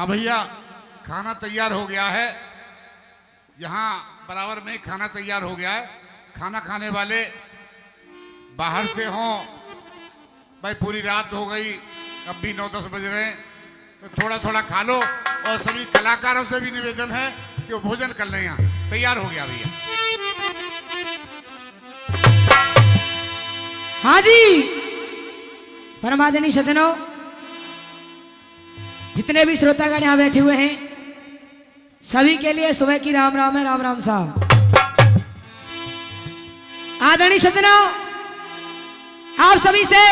भैया खाना तैयार हो गया है। यहाँ बराबर में खाना तैयार हो गया है। खाना खाने वाले बाहर से हों, भाई पूरी रात हो गई, अब भी 9-10 बज रहे हैं, तो थोड़ा थोड़ा खा लो। और सभी कलाकारों से भी निवेदन है कि वो भोजन कर लें। यहाँ तैयार हो गया भैया। हाँ जी, परमादनी सज्जनों, जितने भी श्रोतागण यहाँ बैठे हुए हैं, सभी के लिए सुबह की राम राम है। राम राम साहब। आदरणीय सज्जनों, आप सभी से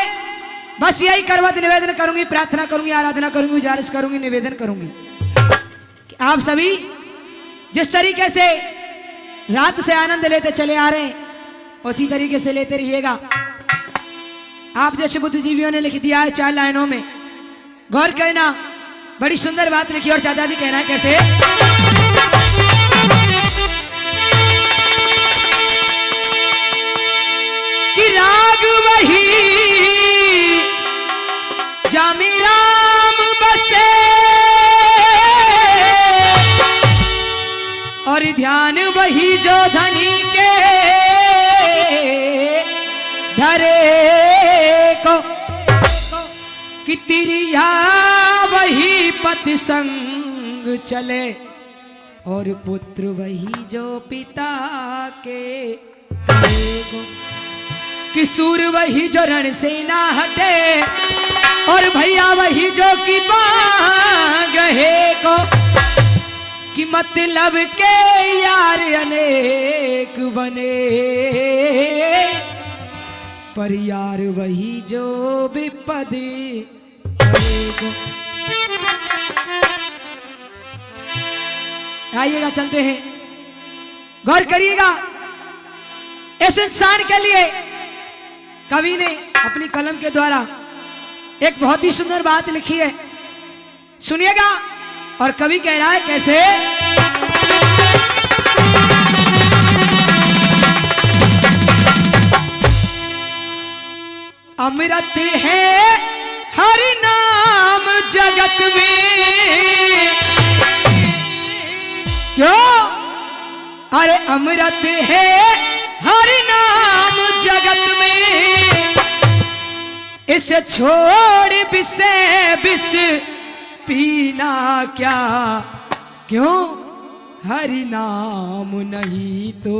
बस यही करवत निवेदन करूंगी, प्रार्थना करूंगी, आराधना करूंगी, गुजारिश करूंगी, निवेदन करूंगी कि आप सभी जिस तरीके से रात से आनंद लेते चले आ रहे हैं, उसी तरीके से लेते रहिएगा। आप जैसे बुद्धिजीवियों ने लिख दिया है 4 लाइनों में, गौर करना। बड़ी सुंदर बात लिखी। और चाचा जी कहना है कैसे? कि राग वही जामी राम बसे और ध्यान वही जो धनी के धरे को, कि तिरिया वही पति संग चले और पुत्र वही जो पिता के को, कि सूर वही जो रण से ना हटे और भैया वही जो कि बांगे को, कि मतलब के यार अनेक बने पर यार वही जो विपद को। आइएगा, चलते हैं, गौर करिएगा। इस इंसान के लिए कवि ने अपनी कलम के द्वारा एक बहुत ही सुंदर बात लिखी है, सुनिएगा। और कवि कह रहा है कैसे? अमृत है हरि नाम जगत में, क्यों? अरे अमृत है हरि नाम जगत में, इसे छोड़ विष पीना क्या? क्यों? हरि नाम नहीं तो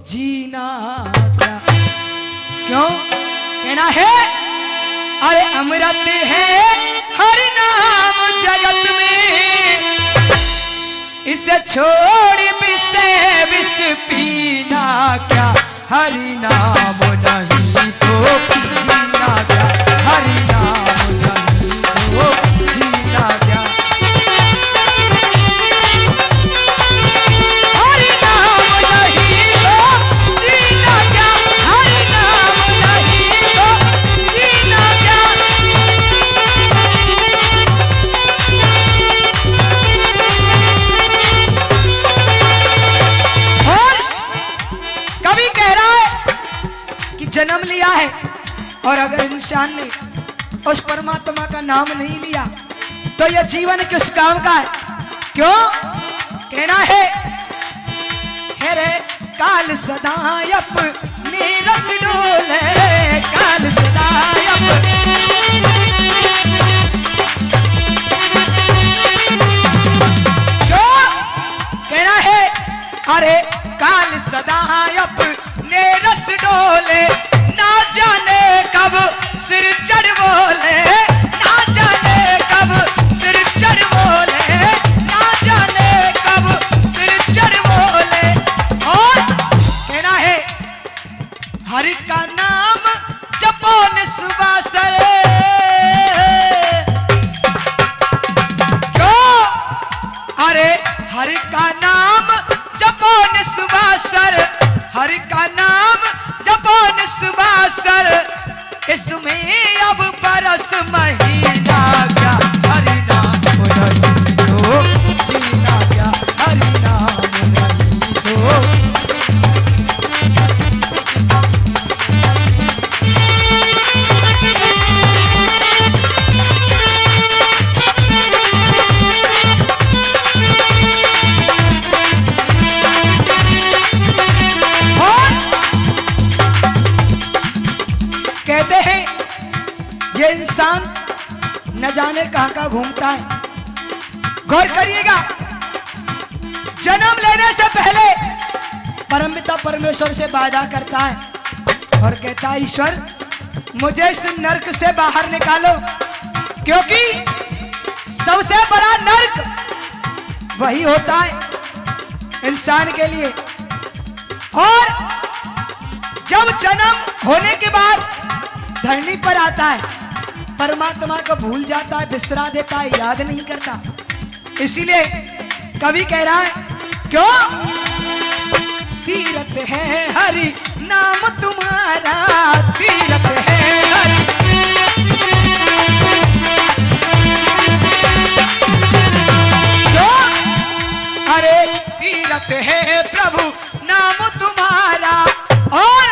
जीना क्या? क्यों कहना है? अरे अमृत है हरि नाम जगत में, इसे छोड़ विष पीना क्या? हरि नाम नहीं तो जीना क्या? हरि नाम नहीं तो जीना क्या? हरि नाम नहीं तो जीना क्या? हरि नाम नहीं तो जीना क्या? और कवि कह रहा है कि जन्म लिया है और अगर इंसान ने उस परमात्मा का नाम नहीं लिया तो यह जीवन किस काम का है? क्यों कहना है? रे काल सदायप नीरस डोले, काल सदायप। क्यों कहना है? अरे काल सदायप नीरस डोले, ना जाने कब सिर चढ़ बोले, ना जाने कब सिर चढ़ बोले, ना जाने कब सिर चढ़ बोले। और कहना है हरि का नाम जपो निस्वासर, क्यों? अरे हरि का नाम जपो निस्वासर, हरि का नाम जपो निस्वासर, इसमें अब बरस महीना क्या? हरि नाम नहीं तो जीना क्या? हरि नाम नहीं तो। जाने कहां कहां घूमता है। गौर करिएगा, जन्म लेने से पहले परमपिता परमेश्वर से वादा करता है और कहता है, ईश्वर मुझे इस नरक से बाहर निकालो, क्योंकि सबसे बड़ा नरक वही होता है इंसान के लिए। और जब जन्म होने के बाद धरनी पर आता है, परमात्मा को भूल जाता है, बिसरा देता है, याद नहीं करता। इसीलिए कवि कह रहा है, क्यों तीरथ है हरि नाम तुम्हारा, तीरथ है हरि। क्यों? अरे तीरथ है प्रभु नाम तुम्हारा, और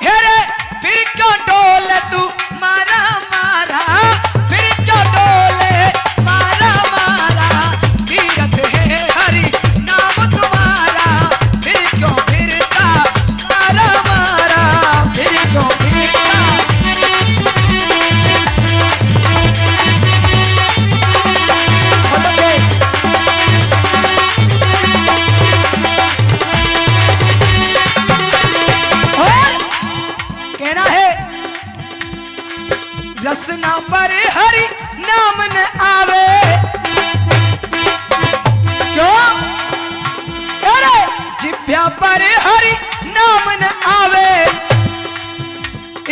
हेरे फिर क्यों डोले तू मारा मारा, फिर क्यों डोले मारा मारा, तीरथ है हरि नाम तुम्हारा, फिर क्यों फिरता मारा मारा, फिर क्यों फिरता। कहना है, रसना पर हरि नाम न आवे, क्यों? अरे जिभ्या पर हरि नाम न आवे,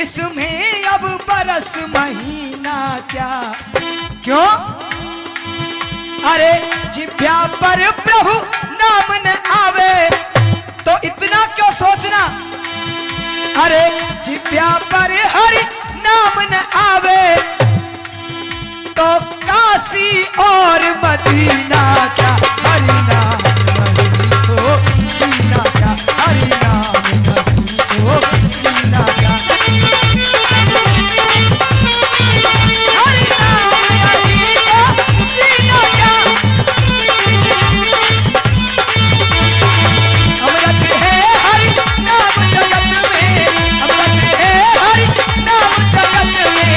इसमें अब बरस महीना क्या, क्यों? अरे जिभ्या पर प्रभु नाम न आवे, तो इतना क्यों सोचना, अरे जिभ्या पर हरि नाम न आवे, तो काशी और मदीना क्या, हरि नाम नहीं तो जीना क्या, हरि नाम नहीं तो जीना क्या, हरि नाम नहीं तो जीना क्या। अमृत है हरि नाम जगत में, अमृत है हरि नाम जगत में,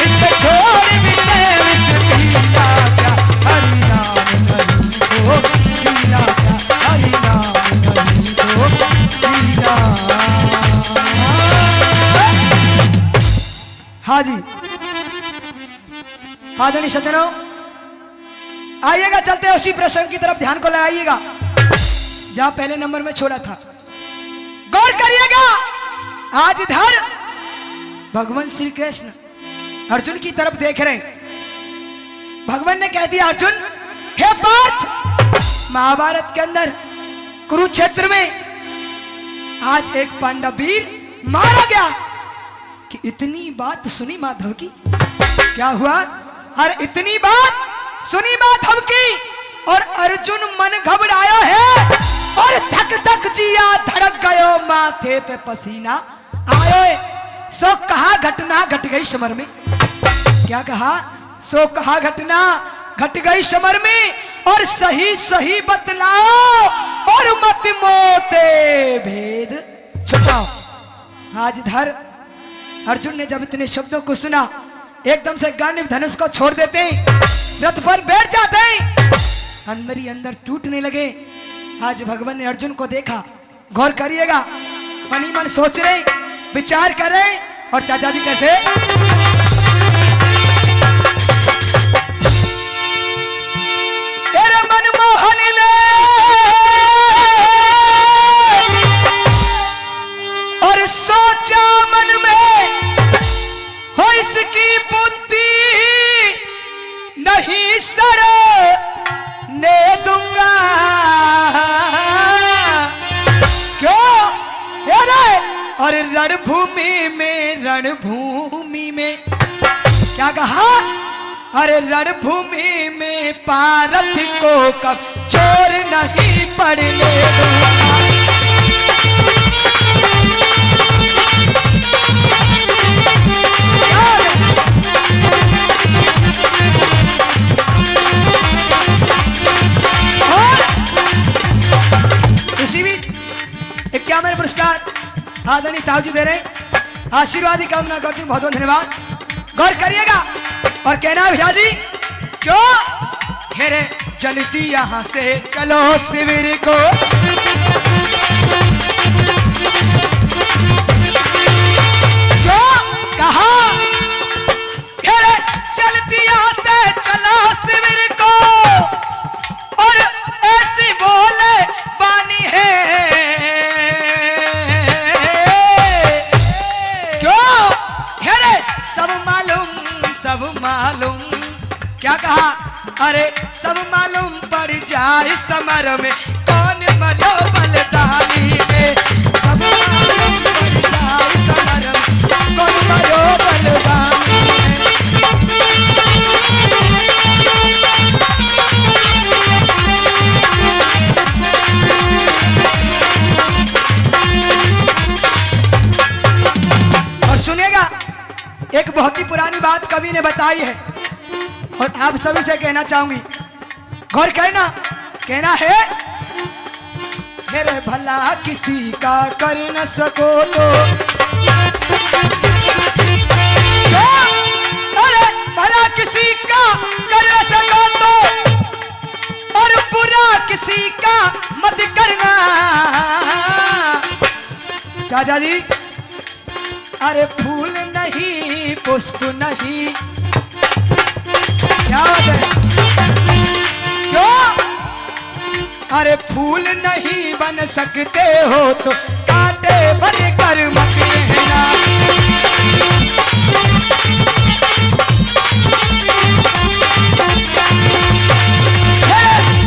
इससे छोड़ विषय विष पीना क्या, हरि नाम नहीं तो जीना क्या, हरि नाम नहीं तो जीना। हाँ जी, आदरणीय सज्जनों, आइएगा, चलते हैं उसी प्रसंग की तरफ, ध्यान को लगाइएगा जहां पहले नंबर में छोड़ा था। गौर करिएगा, आज इधर भगवान श्री कृष्ण अर्जुन की तरफ देख रहे हैं। भगवान ने कह दिया, अर्जुन हे पार्थ, महाभारत के अंदर कुरुक्षेत्र में आज एक पांडव वीर मारा गया। कि इतनी बात सुनी माधव की, क्या हुआ, अरे इतनी बात सुनी माधव की, और अर्जुन मन घबराया है, और धक धक जिया धड़क गयो, माथे पे पसीना आयो। सो कहा घटना घट गई समर में, क्या कहा, सो कहा घटना घट गई समर में, और सही सही बतलाओ, और मत मोते भेद छुपाओ। आज इधर अर्जुन ने जब इतने शब्दों को सुना, एकदम से गांडीव धनुष को छोड़ देते, रथ पर बैठ जाते, अंदर ही अंदर टूटने लगे। आज भगवान ने अर्जुन को देखा। गौर करिएगा, मन ही मन सोच रहे, विचार कर रहे, और चाचा जी कैसे, तेरे मनमोहन ने और सोचा मन में, हो इसकी बुद्धि नहीं सड़ने दूंगा। क्यों? अरे और रणभूमि में क्या कहा, अरे रणभूमि में पारथ को कब चोर नहीं पड़ने दूंगा। इसी बीच 51 पुरस्कार आदरणीय ताऊ जी दे रहे, आशीर्वाद की कामना करती हूँ, बहुत बहुत धन्यवाद। गौर करिएगा, और कहना भैया जी क्यों घेरे चलती यहाँ से चलो शिविर को, क्यों कहा घेरे चलती यहाँ से चलो शिविर को, और ऐसी बोले बानी है क्यों घेरे सब मालूम क्या कहा, अरे सब मालूम पड़ जाए समर में कौन मरो बलिदानी में, सब मालूम पड़ जाए समर में कौन मरो बलिदानी में। और सुनिएगा एक बहुत ही पुरानी बात कवि ने बताई है और आप सभी से कहना चाहूंगी, गौर कहना है मेरे भला किसी का कर न सको तो, अरे भला किसी का कर न सको तो, और बुरा किसी का मत करना। चाचा जी अरे फूल नहीं पुष्प नहीं, क्या बात है क्यों, अरे फूल नहीं बन सकते हो तो कांटे बन कर मत रहना,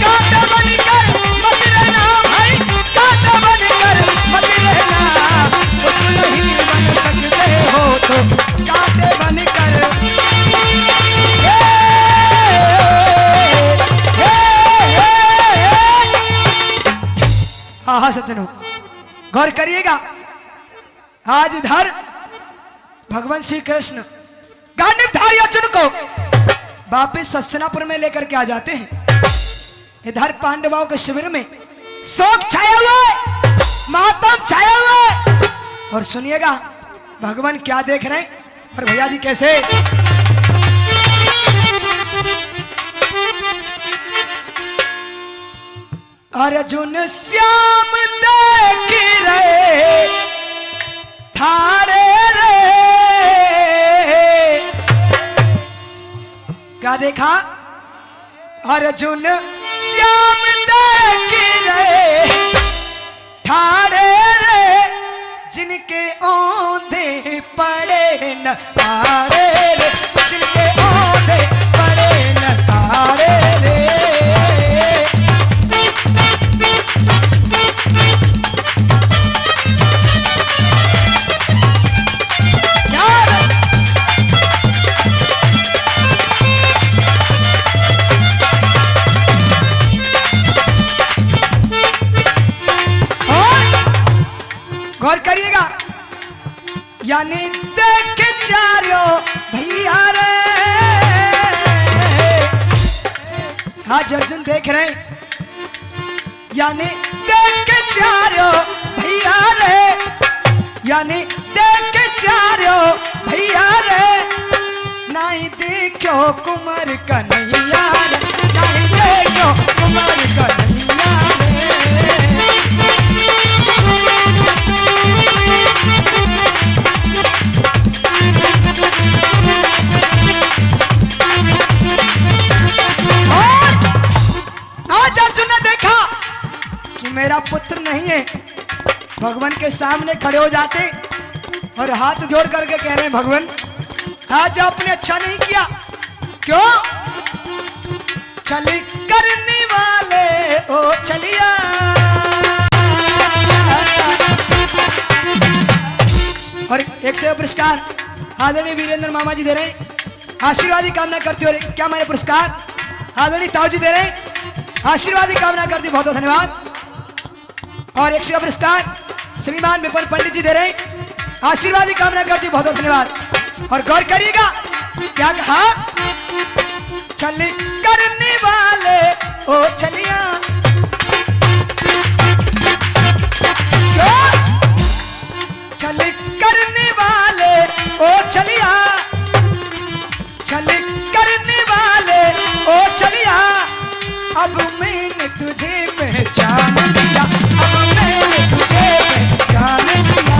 कांटे बन कर मत रहना भाई, कांटे बन कर मत रहना, फूल नहीं बन सकते हो तो कांटे बन कर। हाँ सज्जनों गौर करिएगा, आज इधर भगवान श्री कृष्ण गांडीवधारी अर्जुन को वापिस हस्तिनापुर में लेकर के आ जाते हैं। इधर पांडवों के शिविर में शोक छाया हुआ है, मातम छाया हुआ है, और सुनिएगा भगवान क्या देख रहे हैं और भैया जी कैसे। अर्जुन श्याम देख रहे ठाड़े रे, क्या देखा, अर्जुन श्याम देख रहे ठाड़े रे, जिनके औंधे पड़े न तारे रे, जिनके औंधे पड़े न तारे रे। गौर करिएगा, यानी देख चारों भैया रे, आज अर्जुन देख रहे हैं, यानी देख चारों भैया रे, यानी देख चारों भैया रे, नहीं देखो कुमार कन्हैया रे, नहीं देखो कुमार कन्हैया रे। आज अर्जुन ने देखा कि मेरा पुत्र नहीं है, भगवान के सामने खड़े हो जाते और हाथ जोड़ करके कह रहे हैं भगवान आज आपने अच्छा नहीं किया, क्यों, चली करने वाले ओ चलिया। और एक से पुरस्कार आदरणीय वीरेंद्र मामा जी दे रहे हैं, आशीर्वाद की कामना करते हुए। क्या मैंने पुरस्कार आदरणीय ताऊ जी दे रहे हैं, आशीर्वाद की कामना करती, बहुत बहुत धन्यवाद। और एक से पुरस्कार श्रीमान विपिन पंडित जी दे रहे हैं, आशीर्वाद की कामना करती, बहुत बहुत धन्यवाद। और गौर करिएगा क्या कहा, चल करने वाले ओ चलिया, चल करने वाले ओ चलिया, चल अब मैंने तुझे पहचान लिया, अब मैंने तुझे पहचान लिया।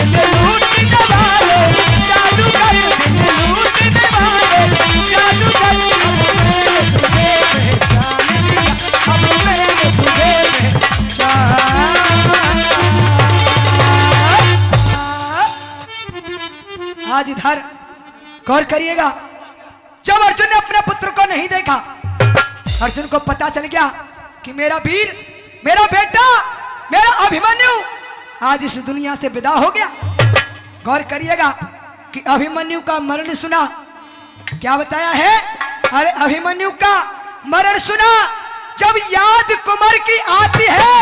दिल लूटने वाले जादूगर, दिल लूटने वाले जादूगर, अब मैंने तुझे पहचान लिया, अब मैंने तुझे पहचान। आज इधर गौर करिएगा, जब अर्जुन ने अपने पुत्र को नहीं देखा, अर्जुन को पता चल गया कि मेरा वीर, मेरा बेटा, मेरा अभिमन्यु आज इस दुनिया से विदा हो गया। गौर करिएगा कि अभिमन्यु का मरण सुना, क्या बताया है? अरे अभिमन्यु का मरण सुना जब याद कुमार की आती है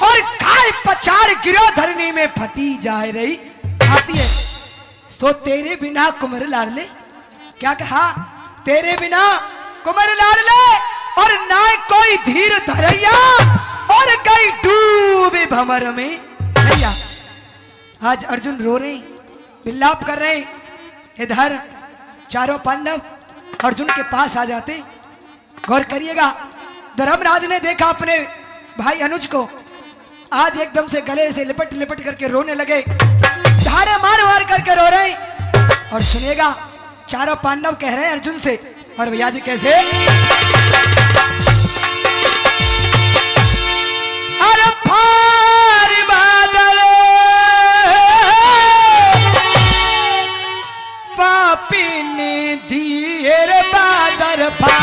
और काय पछाड़ गिरो धरनी में फटी जा रही आती है, सो तेरे बिना कुमार लाडले, क्या कहा? तेरे बिना कुमार लाडले और ना कोई धीर धरैया और कई डूबे भंवर में भैया। आज अर्जुन रो रहे, विलाप कर रहे। इधर चारों पांडव अर्जुन के पास आ जाते। गौर करिएगा, धर्मराज ने देखा अपने भाई अनुज को, आज एकदम से गले से लिपट लिपट करके रोने लगे, धारे मार मार करके रो रहे। और सुनिएगा, चारों पांडव कह रहे हैं अर्जुन से, और भैया जी कैसे? अरे फार बादल पापी ने दिए रे बादल फार।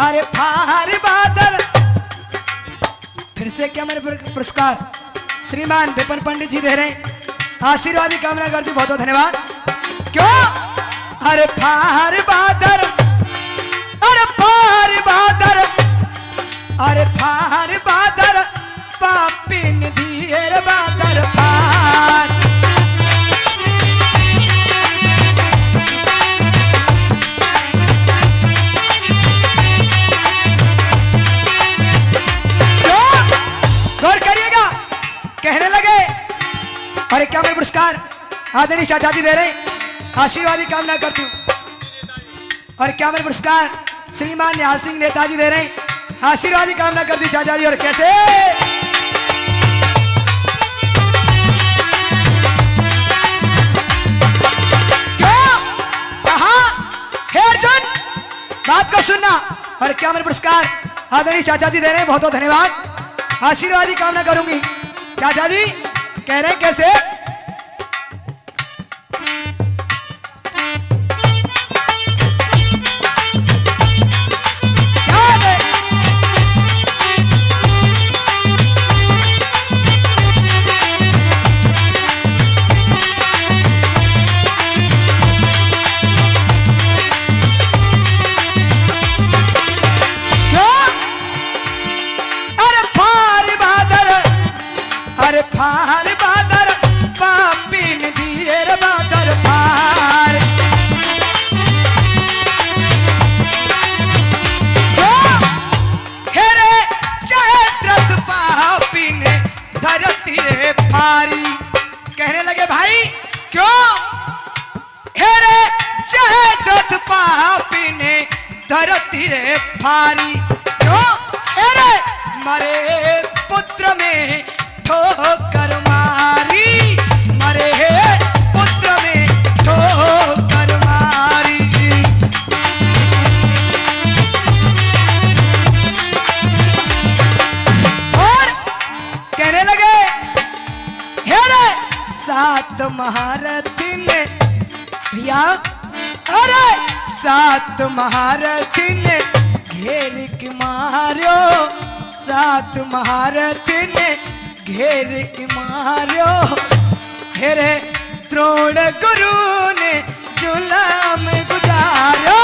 अरे फार बादल, फिर से क्या मेरे पुरस्कार श्रीमान विपिन पंडित जी दे रहे हैं, आशीर्वाद की कामना करती, बहुत बहुत धन्यवाद। क्यों? अरे फार बादल, अरे फार बादल, अरे फार बादल पापी ने दिए रे बादल फार। कहने लगे, अरे क्या मेरे पुरस्कार आदरणीय चाचा जी दे रहे, आशीर्वाद की कामना करती हूँ। और क्या मेरे पुरस्कार श्रीमान निहाल सिंह नेताजी दे रहे, आशीर्वाद की कामना करती चाचा जी। और कैसे? क्यों? कहा? हे अर्जुन, बात को सुनना। और क्या मेरे पुरस्कार आदरणीय चाचा जी दे रहे, बहुत बहुत धन्यवाद, आशीर्वाद की कामना करूंगी। चाचा जी कह रहे कैसे? अरे फार बादर पापी ने दिए रे बादर फार। हेरे चाहे द्रत पापी ने धरती रे फारी। कहने लगे भाई क्यों? हेरे चाहे द्रत पापी ने धरती रे फारी। क्यों? हेरे मरे पुत्र में ठोकर मारी, मरे पुत्र में ठोकर मारी। और कहने लगे हेरे सात महारथी ने भैया, अरे सात महारथी ने घेर के मारो, सात महारथी ने घेर के मारो। हेरे द्रोण गुरु ने जुलम गुजारो।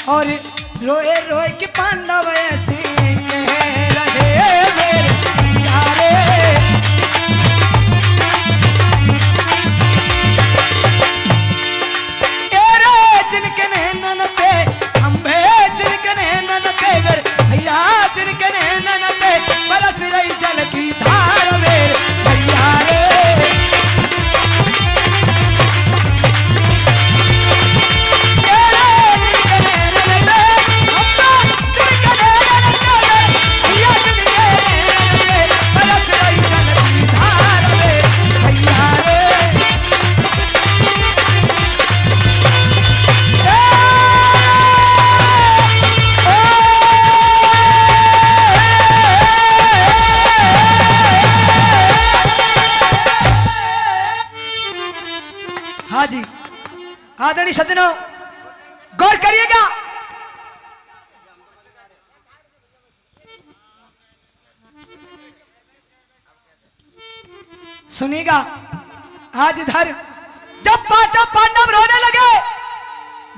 और रोए रोए के पांडव ऐसे कह रहे मेरे प्यारे। तेरे जिनके नैनन पे खंभे, जिनके नैनन पे मेरे भैया, जिनके नैनन पे बरस रही जल की धार मेरे भैया रे। हाँ जी आदरणीय सज्जनों, गौर करिएगा। सुनिएगा, आज इधर जब पांचों पांडव रोने लगे,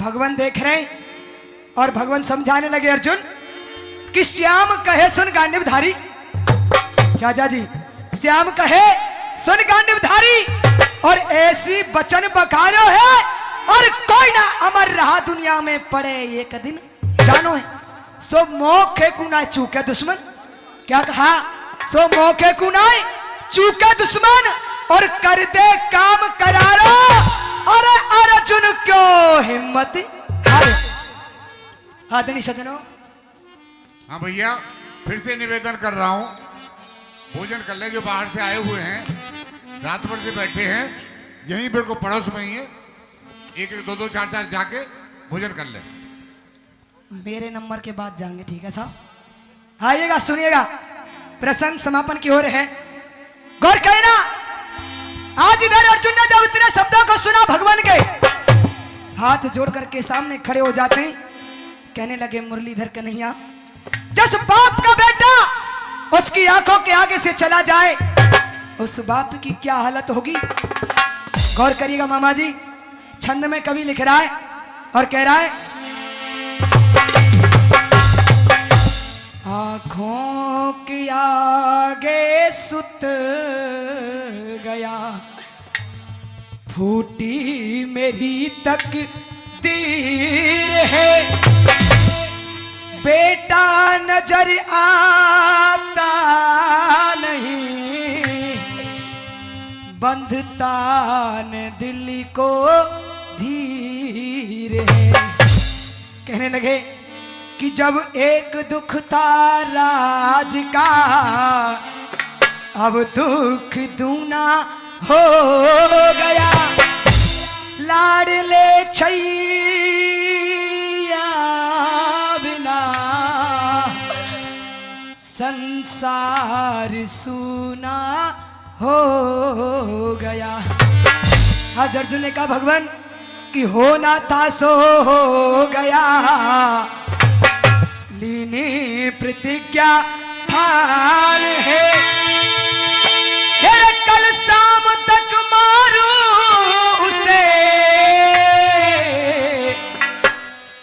भगवान देख रहे हैं और भगवान समझाने लगे अर्जुन कि श्याम कहे सुन गांडीवधारी। चाचा जी, श्याम कहे सुन गांडीवधारी, और ऐसी वचन बकारो है और कोई ना अमर रहा दुनिया में पड़े एक दिन जानो है। सो मौके कुना चूके दुश्मन, क्या कहा? सो मौके कुना चूके दुश्मन और कर दे काम करारो। अरे अर्जुन क्यों हिम्मत हारे। आदरणीय सज्जनों, हाँ भैया, फिर से निवेदन कर रहा हूँ, भोजन कर ले। जो बाहर से आए हुए हैं, रात भर से बैठे हैं, यहीं बिल्कुल पड़ोस में ही है, एक एक दो दो चार चार जाके भोजन कर ले। मेरे नंबर के बाद जाएंगे, ठीक है साहब? आइएगा, सुनिएगा, प्रसंग समापन की ओर है, गौर करना। आज इधर अर्जुन ने जब इतने शब्दों को सुना भगवान के, हाथ जोड़ करके सामने खड़े हो जाते हैं, कहने लगे मुरलीधर कन्हैया, जिस बाप का बेटा उसकी आंखों के आगे से चला जाए, उस बाप की क्या हालत होगी। गौर करिएगा मामा जी, छंद में कवि लिख रहा है और कह रहा है, आंखों के आगे सुत गया, फूटी मेरी तकदीर है, बेटा नजर आता नहीं, बंधता न दिल को धीर है। कहने लगे कि जब एक दुख था राज का, अब दुख दूना हो गया, लाडले छैया बिना संसार सूना हो गया। आज अर्जुन ने कहा भगवान कि होना था सो हो गया, लीनी प्रतिज्ञा ठान है, फिर कल शाम तक मारू उसे,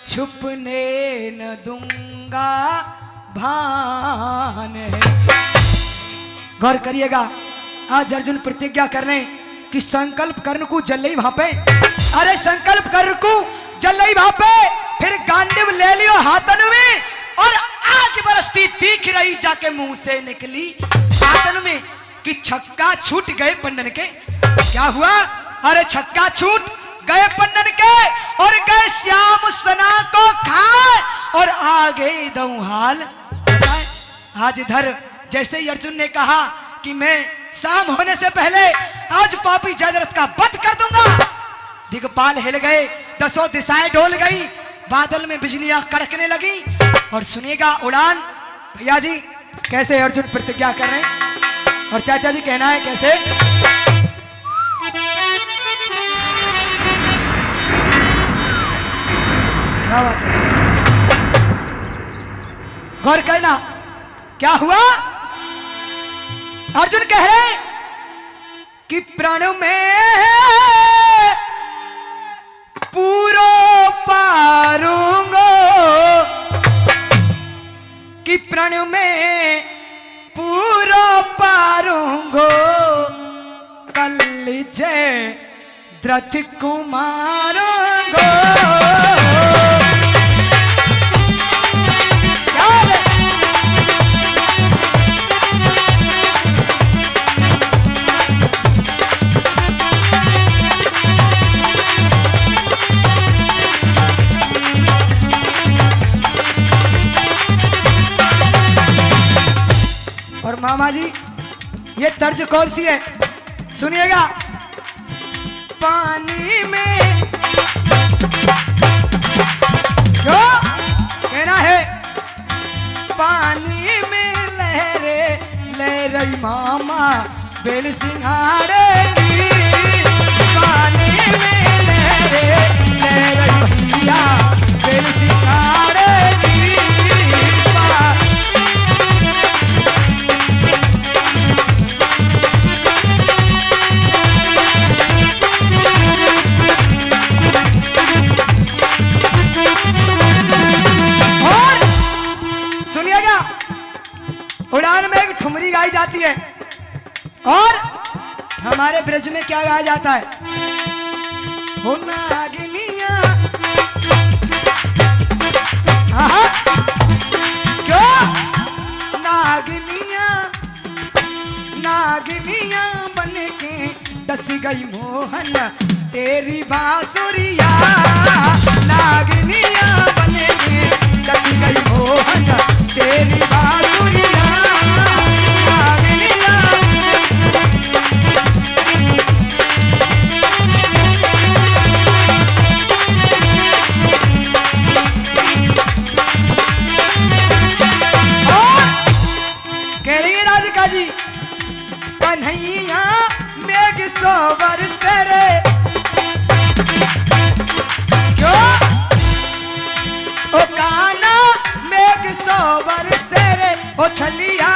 छुपने न दूंगा भान है। गौर करिएगा, आज अर्जुन प्रतिज्ञा कर रहे हैं कि संकल्प करने को जल वहां पे, अरे संकल्प करने को जल वहां पे, फिर गांडीव ले लियो हाथन में, और आग बरसती दिख रही जाके मुंह से निकली हाथन में कि छक्का छूट गए पन्नन के। क्या हुआ? अरे छक्का छूट गए पन्नन के और गए श्याम सना को खाए, और आगे दऊ हाल बताए। आज इधर जैसे ही अर्जुन ने कहा कि मैं शाम होने से पहले आज पापी जयद्रथ का वध कर दूंगा, दिग्पाल हिल गए, दसों दिशाएं डोल गई, बादल में बिजलियां कड़कने लगी। और सुनिएगा उड़ान भैया जी, कैसे अर्जुन प्रतिज्ञा कर रहे हैं, और चाचा जी कहना है कैसे। क्या बात है, गौर करना, क्या हुआ? अर्जुन कह रहे हैं कि प्रण में पूरो पारूंगो, प्रण में पूरो पारूंगो कलिजे द्रथ कुमारूंगो। और मामा जी ये तर्ज कौन सी है सुनिएगा। पानी में जो कहना है, पानी में लहरे लहरे मामा बेल सिंघाड़ेगी, पानी में लहरे लहरे भैया बेल सिंघाड़ेगी। उड़ान में एक ठुमरी गाई जाती है और हमारे ब्रज में क्या गाया जाता है, हो नागिनिया। क्यों नागिनिया, नागिनिया बन के डस गई मोहन तेरी बांसुरिया, नागिनिया बन के डस गई मोहन तेरी बांसुरिया। जी कन्हैया मेघ सोबर से रे, क्यों ओ काना मेघ सोबर से रे, ओ छलिया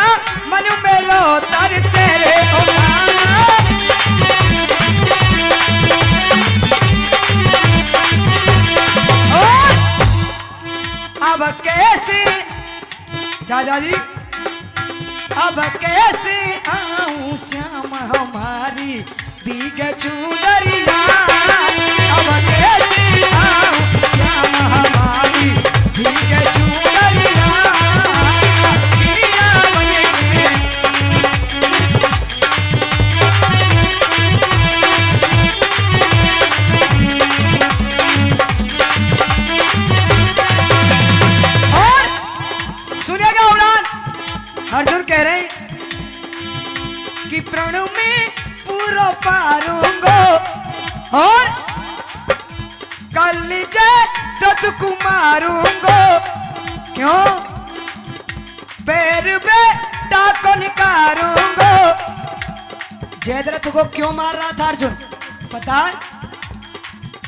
मन में रो तर से रे, ओ काना। अब कैसे चाचा जी, अब कैसे आऊं श्याम हमारी भीग चुनरिया, अब कैसे आऊं श्याम हमारी भीग चुनरिया। और सुनिएगा उड़ान, अर्जुन कह रहे हैं कि प्रण में पूरा पारूंगो और कलिजे दत्त कुमारूंगो। क्यों पैर में टाको निकारूंगो। जयद्रथ को क्यों मार रहा था अर्जुन पता है?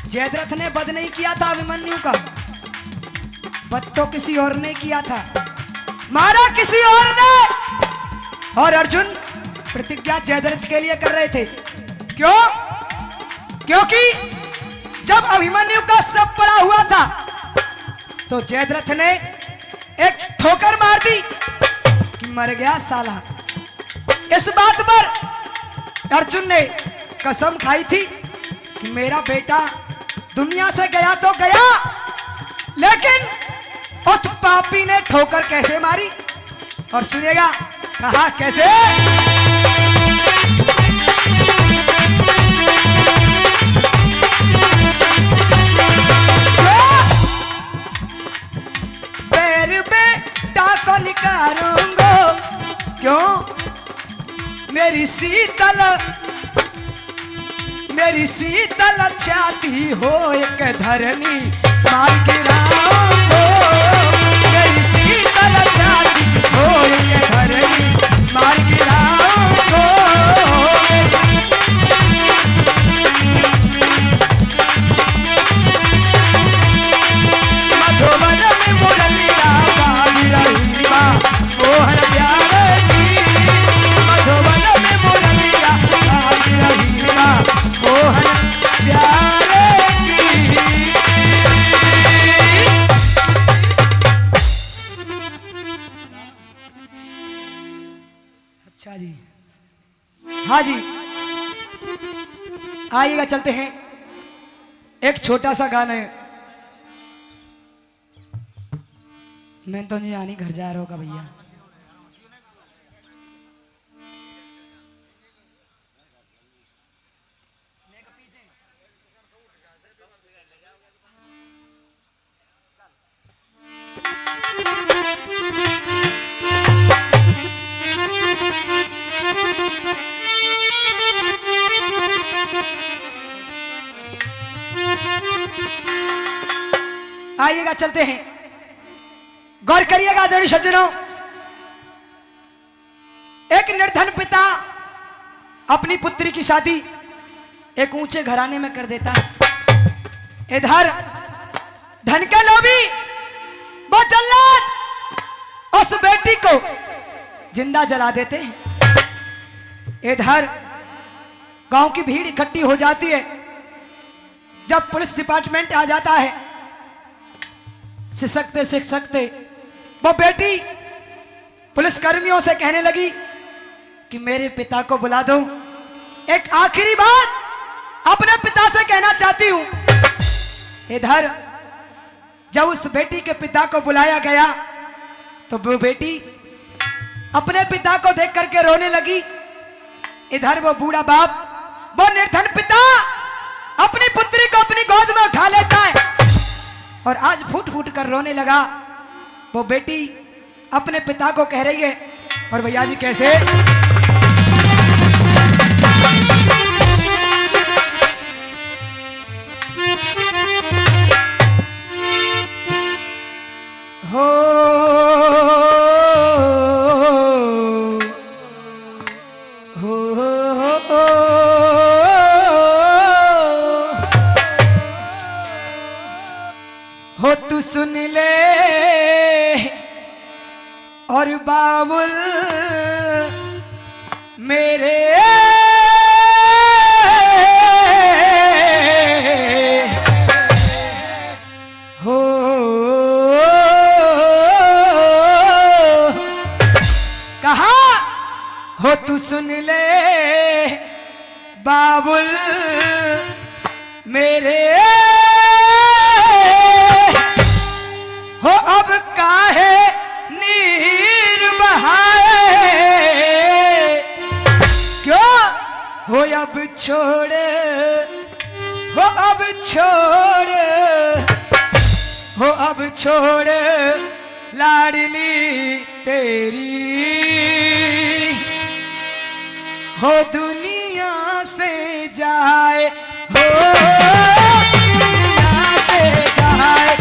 जयद्रथ ने वध नहीं किया था अभिमन्यु का, वध तो किसी और ने किया था, मारा किसी और ने। और अर्जुन प्रतिज्ञा जयद्रथ के लिए कर रहे थे। क्यों? क्योंकि जब अभिमन्यु का शव पड़ा हुआ था तो जयद्रथ ने एक ठोकर मार दी कि मर गया साला। इस बात पर अर्जुन ने कसम खाई थी कि मेरा बेटा दुनिया से गया तो गया, लेकिन उस पापी ने ठोकर कैसे मारी और सुनिएगा कहा कैसे। पैर में टाको निकारूंगो। क्यों मेरी शीतल छाती हो एक धरनी मार गिराऊंगो। मेरी शीतल छाती हो एक धरनी मार गिराऊंगो। मधुबन में मुरलिया बाज रही बा मोहन प्यारे की। मधुबन में मुरलिया बाज रही बा मोहन प्यारे की। अच्छा जी, हाँ जी, आइएगा चलते हैं। एक छोटा सा गाना है। मैं तो नहीं आनी, घर जा रहा होगा भैया। आइएगा चलते हैं। गौर करिएगा आदरणीय सज्जनों, एक निर्धन पिता अपनी पुत्री की शादी एक ऊंचे घराने में कर देता है। इधर धन के लोभी वो जल्लाद उस बेटी को जिंदा जला देते हैं। इधर गांव की भीड़ इकट्ठी हो जाती है। जब पुलिस डिपार्टमेंट आ जाता है, सिसकते वो बेटी पुलिस कर्मियों से कहने लगी कि मेरे पिता को बुला दो, एक आखिरी बात अपने पिता से कहना चाहती हूं। इधर जब उस बेटी के पिता को बुलाया गया तो वो बेटी अपने पिता को देख करके रोने लगी। इधर वो बूढ़ा बाप, वो निर्धन पिता अपनी पुत्री को अपनी गोद में उठा लेता है और आज फूट फूट कर रोने लगा। वो बेटी अपने पिता को कह रही है, और भैया जी कैसे? हो हो तू सुन ले और बाबुल मेरे हो कहा हो तू सुन ले बाबुल मेरे हो अब काहे नीर बहाए, क्यों हो अब छोड़, हो अब छोड़, हो अब छोड़ लाडली तेरी, हो दुनिया से जाए, हो दुनिया से जाए,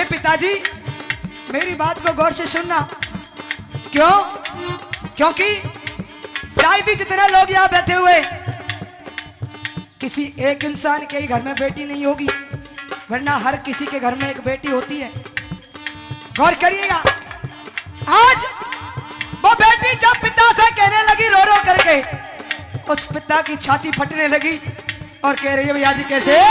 पिताजी मेरी बात को गौर से सुनना। क्यों? क्योंकि शायद ही जितने लोग यहाँ बैठे हुए किसी एक इंसान के ही घर में बेटी नहीं होगी, वरना हर किसी के घर में एक बेटी होती है। गौर करिएगा, आज वो बेटी जब पिता से कहने लगी रो रो करके, उस पिता की छाती फटने लगी और कह रही है भैया जी कैसे?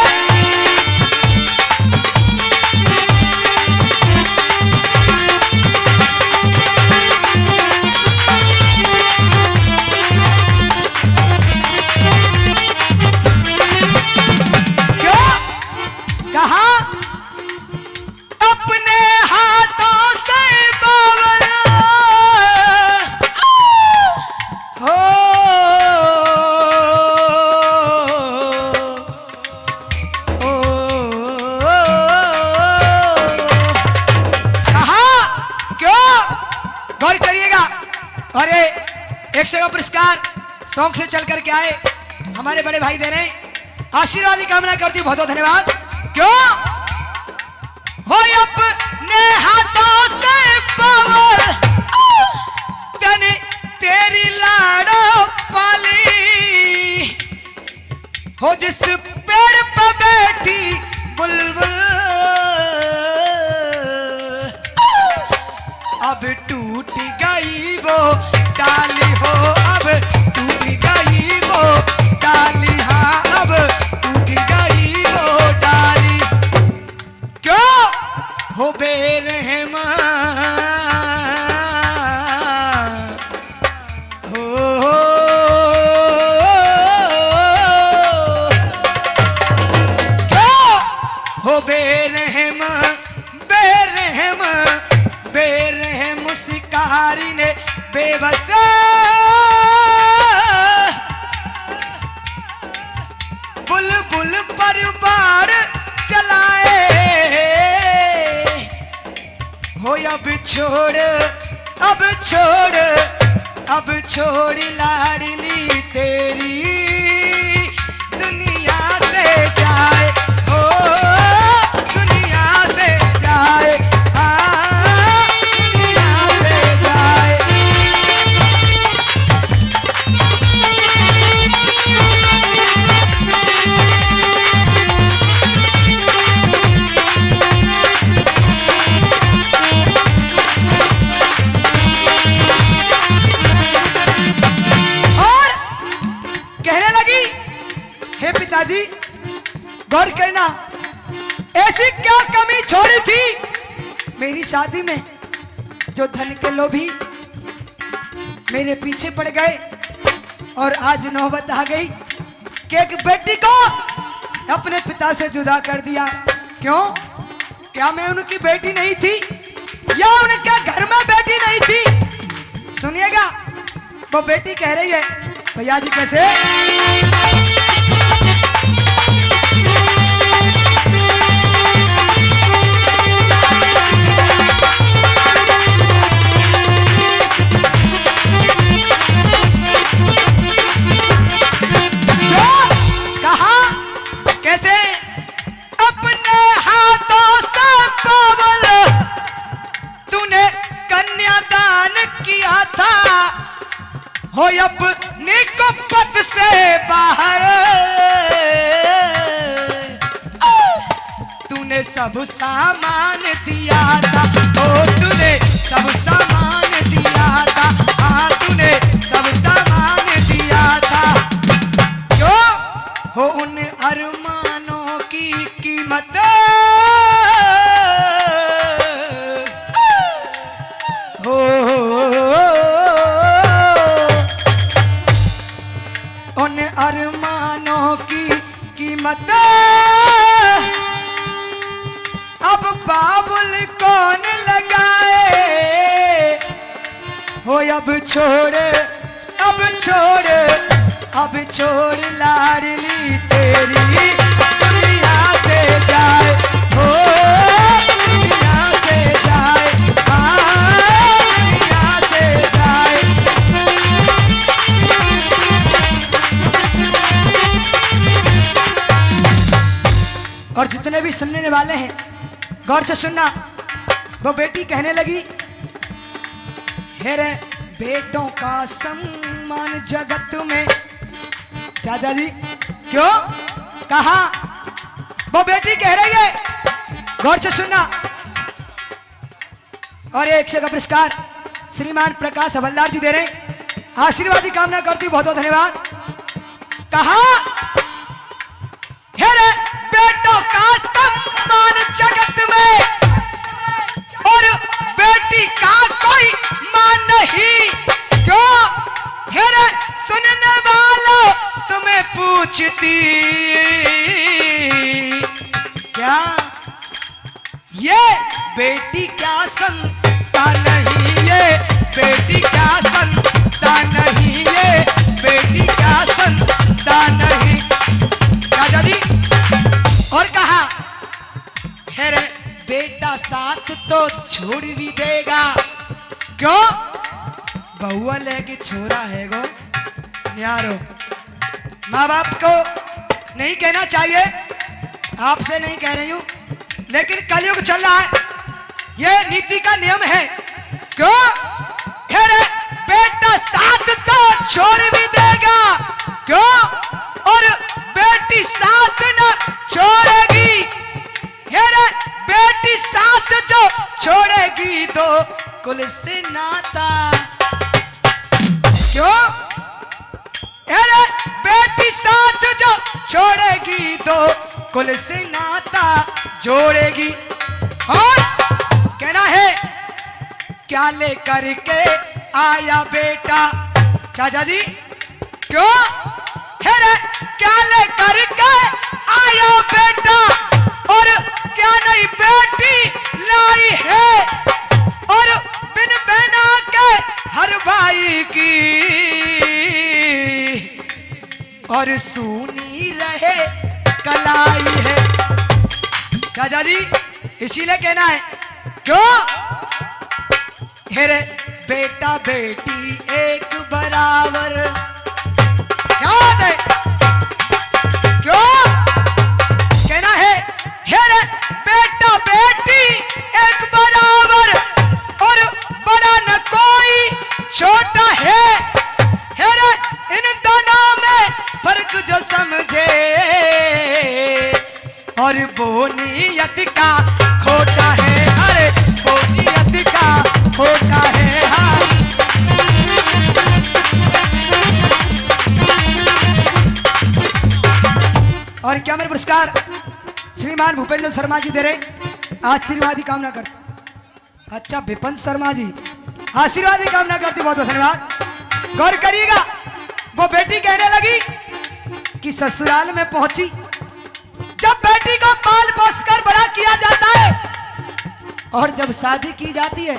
कहा अपने हाथों से बावल हो कहा क्यों? गौर करिएगा। अरे 100 का पुरस्कार शौक से चल करके आए हमारे बड़े भाई दे रहे हैं, आशीर्वाद की कामना करती हूँ, बहुत बहुत धन्यवाद। क्यों हो अपने हाथों से पावर अब टूट गई वो डाली हो, अब टूट गई वो डाली, हाँ अब टूट गई वो डाली। क्यों हो बेरहमा हो, क्यों हो बेरहमा बेरहम बेरहम शिकारी ने बेबस बुलबुल पर बाण चलाए हो। अब छोड़ अब छोड़ अब छोड़ लाडली तेरी दुनिया से जाए हो, दुनिया से जाए, हाँ दुनिया से जाए। और कहने लगी, हे पिताजी गौर करना, ऐसी क्या कमी छोड़ी थी मेरी शादी में जो धन के लोभी मेरे पीछे पड़ गए, और आज नौबत आ गई कि एक बेटी को अपने पिता से जुदा कर दिया। क्यों? क्या मैं उनकी बेटी नहीं थी, या उनके घर में बेटी नहीं थी? सुनिएगा, वो बेटी कह रही है, भैया जी कैसे? कहा कैसे? अपने हाथों से पावल तूने कन्यादान किया था हो, अपनी कुपत से बाहर तूने सब सामान दिया था हो, तूने सब सामान दिया था, हाँ तूने सब सामान दिया था। क्यों हो उन अरमानों की कीमत हो, उन अरमानों की कीमत अब बाबुल कौन लगाए हो। अब छोड़ अब छोड़ अब छोड़ लाडली तेरी दुनिया से जाए हो, दुनिया से जाए, हाँ दुनिया से जाए। और जितने भी सुनने वाले हैं गौर से सुनना, वो बेटी कहने लगी, हे रे बेटों का सम्मान जगत में। चाचा जी क्यों? कहा वो बेटी कह रही है, गौर से सुनना। और एक का पुरस्कार श्रीमान प्रकाश हवलदार जी दे रहे हैं, आशीर्वाद की कामना करती हूँ, बहुत बहुत धन्यवाद। कहा हे रे बेटों का सम्मान जगत में, और बेटी का कोई मान नहीं। क्यों? हे रे सुनने वालों तुम्हें पूछती क्या, ये बेटी क्या संतान नहीं, ये बेटी क्या संतान नहीं, ये बेटी क्या संतान नहीं। राजा जी और कहा, हे रे बेटा साथ तो छोड़ भी देगा। क्यों? बहुआ लेके छोरा है गो न्यारो। माँ बाप को नहीं कहना चाहिए, आपसे नहीं कह रही हूं, लेकिन कलयुग चल रहा है, ये नीति का नियम है। क्यों? हे रे बेटा साथ तो छोड़ भी देगा। क्यों? और बेटी साथ न छोड़ेगी। हे रे बेटी साथ जो छोड़ेगी तो कुल से नाता। क्यों? अरे बेटी साथ जो छोड़ेगी तो कुल से नाता जोड़ेगी। और कहना है क्या लेकर के आया बेटा चाचा जी? क्यों? अरे क्या लेकर के आया बेटा और क्या नई बेटी लाई है, और बिन बहना के हर भाई की और सुनी रहे कलाई है। चाचा जी इसीलिए कहना है क्यों? हेरे बेटा बेटी एक बराबर। क्या है? क्यों कहना है? हेरे बेटा बेटी एक बराबर और बड़ा न कोई छोटा है। हेरे इन दोनों में फर्क जो समझे और वो नियत का खोटा है। अरे वो नियत का खोटा है। हाँ और क्या मेरे पुरस्कार श्रीमान भूपेंद्र शर्मा जी दे रहे आशीर्वाद की कामना करते। अच्छा विपन शर्मा जी आशीर्वाद की कामना करते, बहुत बहुत धन्यवाद। गौर करिएगा वो बेटी कहने लगी कि ससुराल में पहुंची, जब बेटी को पाल पोस कर बड़ा किया जाता है और जब शादी की जाती है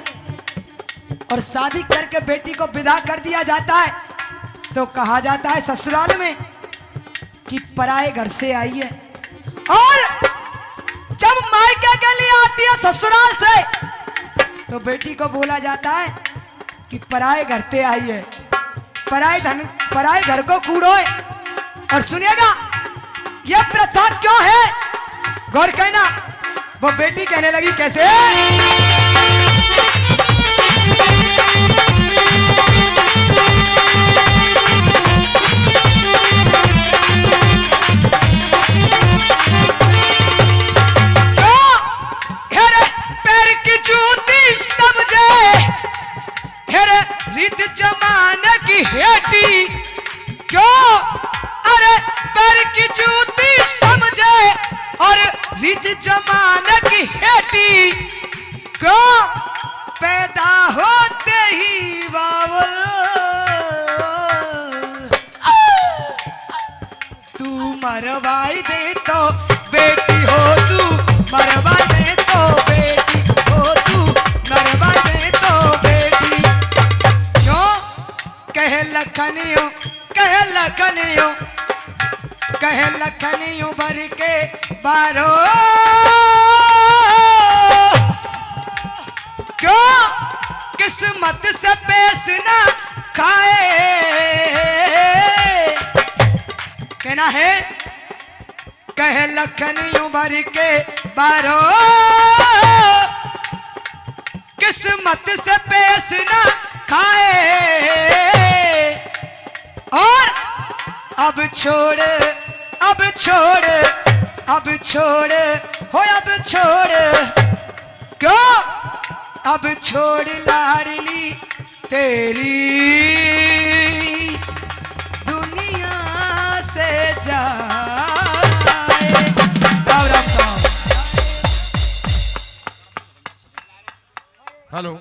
और शादी करके बेटी को विदा कर दिया जाता है तो कहा जाता है ससुराल में कि पराए घर से आई है। और जब मायके के लिए आती है ससुराल से तो बेटी को बोला जाता है कि पराए घर से आई है, पराए घर को कूड़ो। और सुनिएगा यह प्रथा क्यों है? गौर कहना वो बेटी कहने लगी कैसे? रीत जमाने की हेटी। क्यों? अरे पैर की जूती समझे और रीत जमाने की हेटी। क्यों? पैदा होते ही बावल तू मरवाई दे तो बेटी हो, तू मरवा दे तो बेटी हो, तू मरवा दे तो बेटी। कह लखनियों कह लखनियों कह लखनियों भर के बारो। क्यों? किस्मत से पेश ना खाए। कहना है कह लखनियों भर के बारो, किस्मत से पेश ना खाए। और अब छोड़ अब छोड़ अब छोड़ हो अब छोड़। क्यों? अब छोड़ लाडली तेरी दुनिया से जाए। हेलो